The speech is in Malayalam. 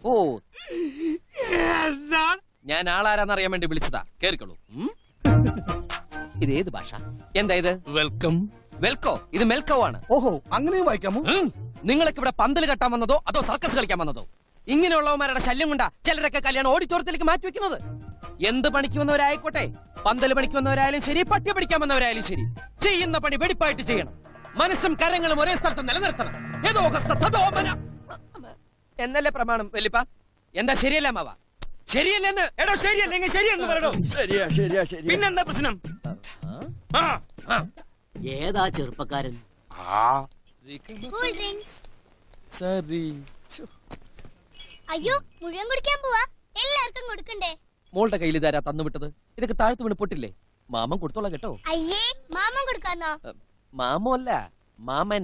ഓ, ഞാൻ ആളാരാന്നറിയാൻ വേണ്ടി വിളിച്ചതാ. കേറിക്കോളൂ. ഇത് ഏത് ഭാഷ? എന്താ ഇത്? വെൽക്കം. വെൽക്കോ? ഇത് മെൽക്കോ ആണ്. ഓഹോ, അങ്ങനെയും വായിക്കാമോ? നിങ്ങൾക്ക് ഇവിടെ പന്തൽ കെട്ടാൻ വന്നതോ അതോ സർക്കസ് കളിക്കാൻ വന്നതോ? ഇങ്ങനെയുള്ളവന്മാരുടെ ശല്യം കൊണ്ടാ ചിലരൊക്കെ കല്യാണം ഓഡിറ്റോറിയത്തിലേക്ക് മാറ്റി വെക്കുന്നത്. എന്ത് പണിക്ക് വന്നവരായിക്കോട്ടെ, പന്തൽ പണിക്ക് വന്നവരായാലും ശരി, പട്ടി പഠിക്കാൻ വന്നവരായാലും ശരി, ചെയ്യുന്ന പണി വെടിപ്പായിട്ട് ചെയ്യണം. മനസ്സും കരങ്ങളും ഒരേ സ്ഥലത്ത് നിലനിർത്തണം. എന്നല്ലേ പ്രമാണം വെല്ലിപ്പ? എന്താ ശരിയല്ല മാവ? ശരിയല്ലെന്ന്. എടോ ശരിയല്ലെങ്കിൽ ശരിയെന്ന് പറയണോ? ശരിയാ ശരിയാ ശരി. പിന്നെന്താ പ്രശ്നം? ഏതാ ചെറുപ്പക്കാരൻ? Cool drinks. സരി. അയ്യോ, മുഴുവൻ കുടിക്കാൻ പോവാ. എല്ലാവർക്കും കൊടുക്കണ്ടേ? മോളുടെ കയ്യിൽ ഇതാരാ തന്നുവിട്ടത്? ഇതൊക്കെ താഴ്ത്തു വീണ് പൊട്ടില്ലേ? മാമൻ കൊടുത്തോളാം കേട്ടോ. അയ്യേ, മാമൻ കൊടുക്കാന്നോ? മാമോ അല്ല, മാമൻ.